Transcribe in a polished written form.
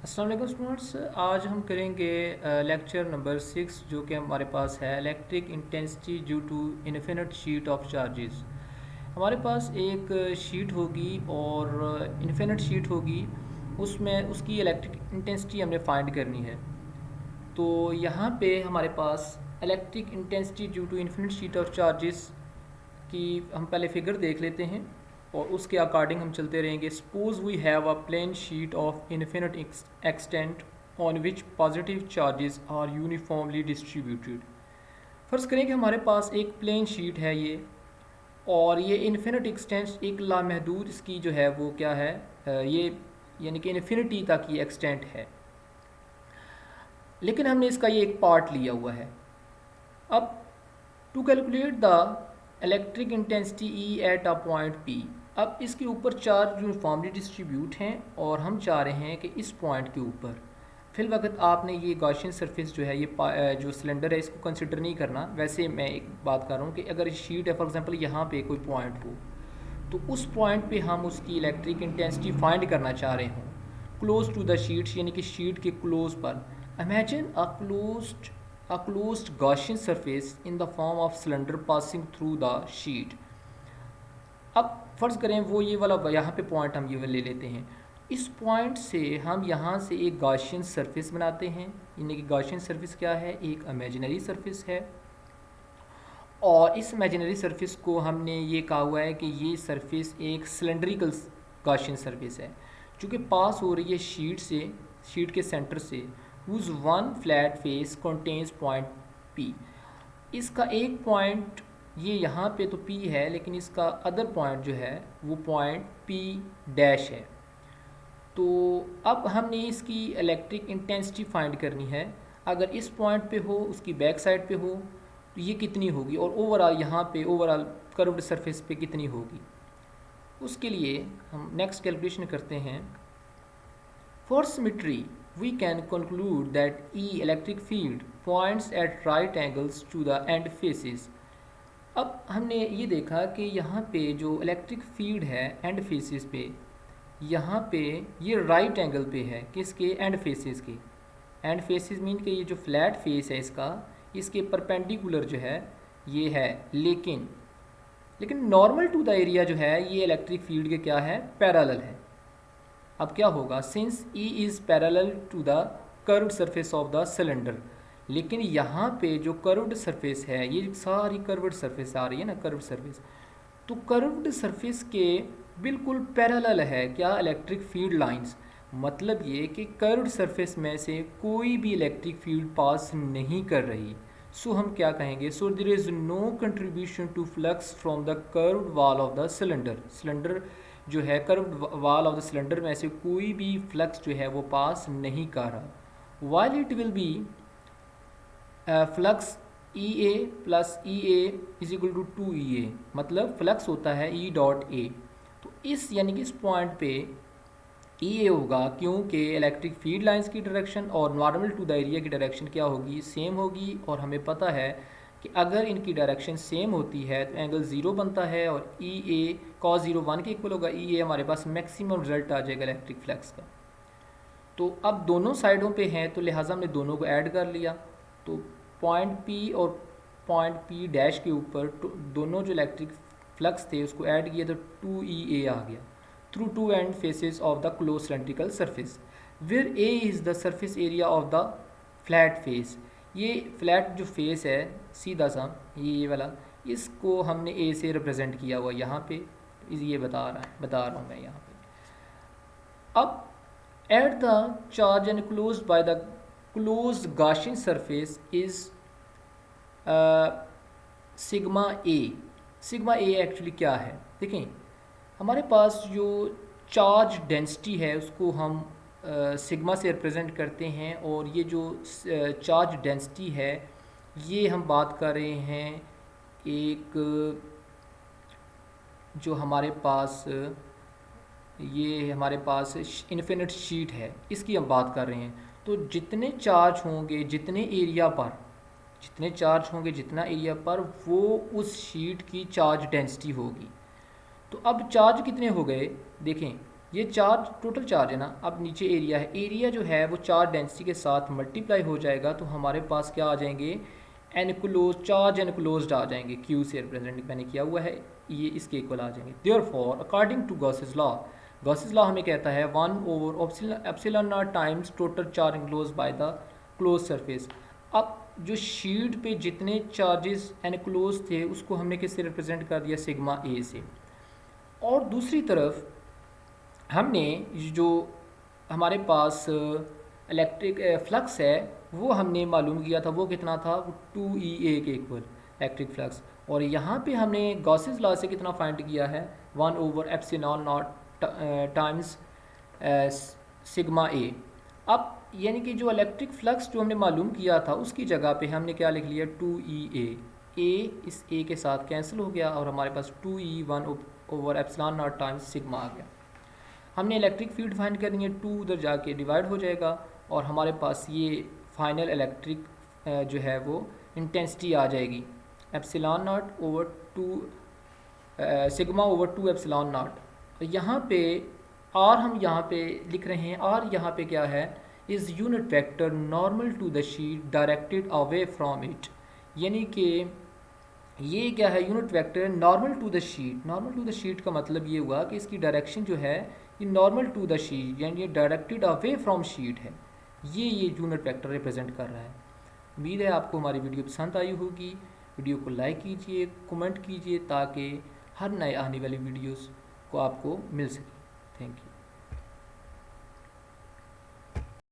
अस्सलाम वालेकुम स्टूडेंट्स। आज हम करेंगे लेक्चर नंबर 6 जो कि हमारे पास है electric intensity due to infinite sheet of charges. हमारे पास एक शीट होगी और इन्फिनिट शीट होगी, उसमें उसकी इलेक्ट्रिक इंटेंसिटी हमने फाइंड करनी है। तो यहाँ पे हमारे पास electric intensity due to infinite sheet of charges कि हम पहले फिगर देख लेते हैं और उसके अकॉर्डिंग हम चलते रहेंगे। Suppose we have a plane sheet of infinite extent on which positive charges are uniformly distributed. फर्ज करें कि हमारे पास एक प्लेन शीट है ये, और ये इन्फिनिट एक्सटेंट एक लामहदूद इसकी जो है वो क्या है, ये यानी कि इन्फिनिटी तक ये एक्सटेंट है, लेकिन हमने इसका ये एक पार्ट लिया हुआ है। अब to calculate the electric intensity E at a point P, अब इसके ऊपर चार्ज यूनिफॉर्मली डिस्ट्रीब्यूट हैं और हम चाह रहे हैं कि इस पॉइंट के ऊपर फिल वक्त आपने ये गॉसियन सरफेस जो है, ये जो सिलेंडर है, इसको कंसिडर नहीं करना। वैसे मैं एक बात कर रहा हूँ कि अगर शीट है फॉर एग्जांपल यहाँ पे कोई पॉइंट हो, तो उस पॉइंट पे हम उसकी इलेक्ट्रिक इंटेंसिटी फाइंड करना चाह रहे हों क्लोज टू द शीट, यानी कि शीट के क्लोज पर। Imagine a closed Gaussian surface in the form of cylinder passing through the sheet। अब फ़र्ज़ करें वो ये वाला यहाँ पे पॉइंट हम ये ले लेते हैं। इस पॉइंट से हम यहाँ से एक Gaussian सरफेस बनाते हैं, यानी कि Gaussian सरफेस क्या है, एक इमेजिनरी सरफेस है। और इस इमेजिनरी सरफेस को हमने ये कहा हुआ है कि ये सरफेस एक सिलेंड्रिकल Gaussian सरफेस है, चूँकि पास हो रही है शीट से, शीट के सेंटर से, whose one flat face contains point P। इसका एक पॉइंट ये यहाँ पे तो P है, लेकिन इसका अदर पॉइंट जो है वो पॉइंट P डैश है। तो अब हमने इसकी इलेक्ट्रिक इंटेंसिटी फाइंड करनी है। अगर इस पॉइंट पे हो, उसकी बैक साइड पे हो, तो ये कितनी होगी, और ओवरऑल यहाँ पे ओवरऑल कर्व्ड सरफेस पे कितनी होगी। उसके लिए हम नेक्स्ट कैलकुलेशन करते हैं। For symmetry we can conclude that E electric field points at right angles to the end faces। अब हमने ये देखा कि यहाँ पे जो इलेक्ट्रिक फील्ड है एंड फेसेस पे, यहाँ पे ये राइट एंगल पे है, किसके, एंड फेसेस के। एंड फेसेस मीन कि ये जो फ्लैट फेस है इसका, इसके परपेंडिकुलर जो है ये है, लेकिन नॉर्मल टू द एरिया जो है ये इलेक्ट्रिक फील्ड के क्या है, पैरेलल है। अब क्या होगा, since E is parallel to the curved surface of the cylinder, लेकिन यहाँ पे जो कर्व्ड सरफेस है, ये सारी कर्व्ड सरफेस आ रही है ना, कर्व्ड सरफेस, तो कर्व्ड सरफेस के बिल्कुल पैरेलल है क्या, इलेक्ट्रिक फील्ड लाइंस। मतलब ये कि कर्व्ड सरफेस में से कोई भी इलेक्ट्रिक फील्ड पास नहीं कर रही। सो हम क्या कहेंगे, so there is no contribution to flux from the curved wall of the cylinder जो है, curved wall of the cylinder में से कोई भी फ्लक्स जो है वो पास नहीं कर रहा। While it will be flux E A plus E A is equal to 2 EA, मतलब फ्लक्स होता है E डॉट ए। तो इस यानी कि इस पॉइंट पे EA होगा, क्योंकि इलेक्ट्रिक फील्ड लाइंस की डायरेक्शन और नॉर्मल टू द एरिया की डायरेक्शन क्या होगी, सेम होगी। और हमें पता है कि अगर इनकी डायरेक्शन सेम होती है तो एंगल 0 बनता है, और ई ए कॉस 0 1 के इक्वल होगा। ई ए हमारे पास मैक्सिमम रिजल्ट आ जाएगा इलेक्ट्रिक फ्लक्स का। तो अब दोनों साइडों पे हैं, तो लिहाजा हमने दोनों को ऐड कर लिया। तो पॉइंट पी और पॉइंट पी डैश के ऊपर दोनों जो इलेक्ट्रिक फ्लक्स थे उसको ऐड किया तो 2 EA आ गया through two end faces of the close cylindrical surface, where A is the surface area of the flat face. ये फ्लैट जो फेस है सीधा सा, ये वाला, इसको हमने ए से रिप्रेजेंट किया हुआ यहाँ पे, ये बता रहा हूँ मैं यहाँ पे। अब at the charge and close by the close Gaussian surface is sigma A actually क्या है, देखें हमारे पास जो चार्ज डेंसिटी है उसको हम सिग्मा से रिप्रेजेंट करते हैं, और ये जो चार्ज डेंसिटी है ये हम बात कर रहे हैं एक जो हमारे पास इन्फिनिट शीट है, इसकी हम बात कर रहे हैं। तो जितने चार्ज होंगे जितने एरिया पर वो उस शीट की चार्ज डेंसिटी होगी। तो अब चार्ज कितने हो गए, देखें ये चार्ज टोटल चार्ज है ना, अब नीचे एरिया है, एरिया जो है वो चार्ज डेंसिटी के साथ मल्टीप्लाई हो जाएगा, तो हमारे पास क्या आ जाएंगे, एनक्लोज चार्ज एनक्लोज्ड आ जाएंगे, क्यू से रिप्रेजेंट मैंने किया हुआ है, ये इसके इक्वल आ जाएंगे। Therefore according to Gauss's law, Gauss's law हमें कहता है 1 epsilon naught times total charge enclose by the close surface. अब जो शीट पे जितने चार्जेस एनक्लोज थे उसको हमने किससे रिप्रेजेंट कर दिया, सिग्मा ए से। और दूसरी तरफ हमने जो हमारे पास इलेक्ट्रिक फ्लक्स है वो हमने मालूम किया था, वो कितना था, वो 2E के इक्वल इलेक्ट्रिक फ्लक्स। और यहाँ पे हमने गॉसेस लॉ से कितना फाइंड किया है, 1/एप्सिलॉन नॉट टाइम्स सिग्मा ए। अब यानी कि जो इलेक्ट्रिक फ्लक्स जो हमने मालूम किया था उसकी जगह पे हमने क्या लिख लिया, 2EA, ए इस ए के साथ कैंसिल हो गया और हमारे पास 2E 1/एप्सिलॉन नॉट टाइम्स सिग्मा आ गया। हमने इलेक्ट्रिक फील्ड फाइंड करनी है, 2 उधर जाके डिवाइड हो जाएगा और हमारे पास ये फाइनल इलेक्ट्रिक जो है वो इंटेंसिटी आ जाएगी, epsilon not over 2 sigma over 2 epsilon not. तो यहाँ पे आर हम यहाँ पे लिख रहे हैं, आर यहाँ पे क्या है, is unit vector normal to the sheet directed away from it. यानी कि ये क्या है, unit vector normal to the sheet. Normal to the sheet का मतलब ये हुआ कि इसकी डायरेक्शन जो है ये नॉर्मल टू द शीट यानी ये डायरेक्टेड अवे फ्रॉम शीट है, ये यूनिट वेक्टर रिप्रेजेंट कर रहा है। उम्मीद है आपको हमारी वीडियो पसंद आई होगी। वीडियो को लाइक कीजिए, कमेंट कीजिए ताकि हर नए आने वाली वीडियोस को आपको मिल सके। Thank you.